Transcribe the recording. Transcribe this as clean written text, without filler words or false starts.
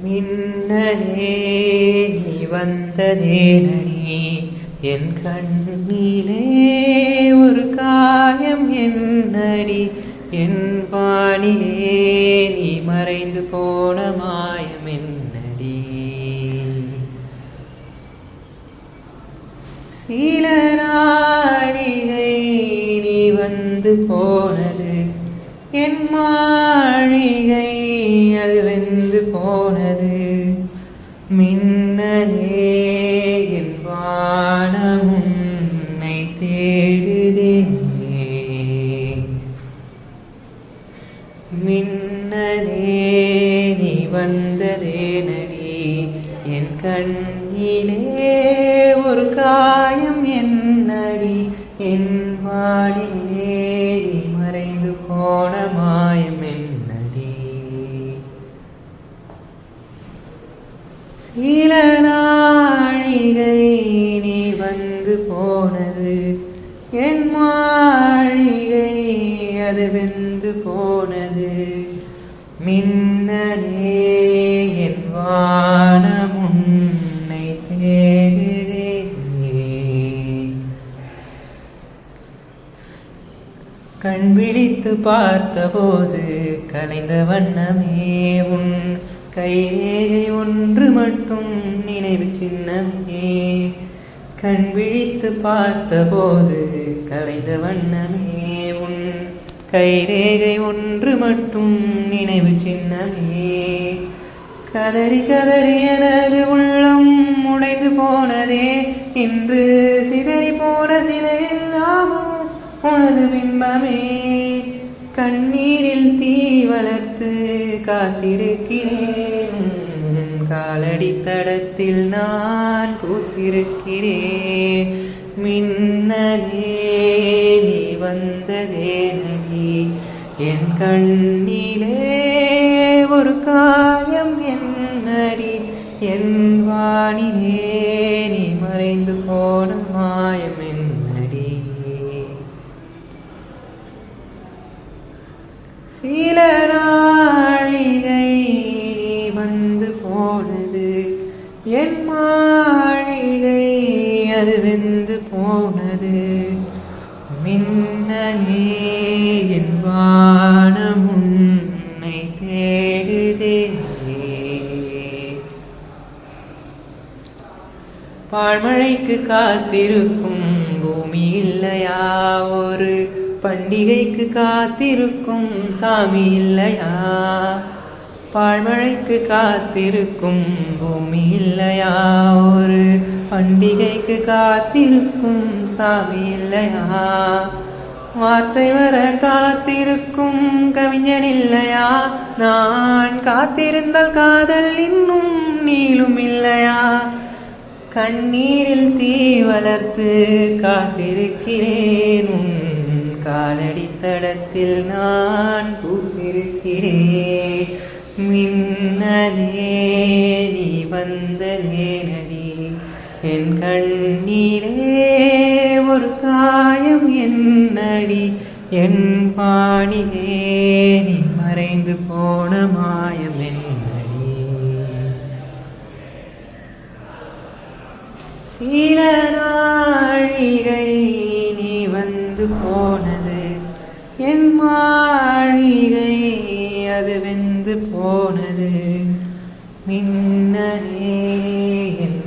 மின்னலே நீ வந்ததேனடி என் கண்ணிலே ஒரு காயம் என்னடி என் வானிலே நீ மறைந்து போன மாயம் என்னடி சில நாழிகை நீ வந்து போனது என் மாளிகை அது வெந்து போனது மின்னலே என் வானம் உன்னை தேடுதே மின்னலே நீ வந்ததேனடி என் கண்ணிலே ஒரு காயம் என்னடி என் வானிலே நீ மறைந்து போன மாயம் என்னடி சில நாழிகை நீ வந்து போனது என் மாளிகை அது வெந்து போனது மின்னலே என் வானம் உன்னை தேடுதே கண் விழித்து பார்த்தபோது கலைந்த வண்ணமே உன் கைரேகை ஒன்று மட்டும் நினைவு சின்னமே கண் விழித்து பார்த்தபோது கலைந்த வண்ணமே உன் கைரேகை ஒன்று மட்டும் நினைவு சின்னமே கதறி கதறி எனது உள்ளம் உடைந்து போனதே இன்று சிதறி போன சிலையெல்லாம் உனது பிம்பமே கண்ணீரில் தீ வளர்த்து காத்திருக்கிறேன் காலடி தடத்தில் நான் பூத்திருக்கிறேன் மின்னலே நீ வந்ததேனடி என் கண்ணிலே ஒரு காயம் என்னடி என் வானிலே நீ மறைந்து போன மாயம் என்னடி சில நாழிகை நீ வந்து போனது என் மாளிகை அது வெந்து போனது மின்னலே என் வானம் உன்னை தேடுதே பாழ்மழைக்கு காத்திருக்கும் பூமி இல்லையா ஒரு பண்டிகைக்கு காத்திருக்கும் சாமி இல்லையா பாழ்மழைக்கு காத்திருக்கும் பூமி இல்லையா ஒரு பண்டிகைக்கு காத்திருக்கும் சாமி இல்லையா வார்த்தை வர காத்திருக்கும் கவிஞன் இல்லையா நான் காத்திருந்தால் காதல் இன்னும் நீளும் இல்லையா கண்ணீரில் தீ வளர்த்து காத்திருக்கிறேன் உன் காலடி தடத்தில் நான் பூத்திருக்கிறேன் மின்னலே நீ வந்ததேனடி என் கண்ணிலே ஒரு காயம் என்னடி என் வானிலே நீ மறைந்து போன மாயம் என்னடி சில நாழிகை நீ வந்து போனது என் மாளிகை அது வெந்து போனது மின்னலே என்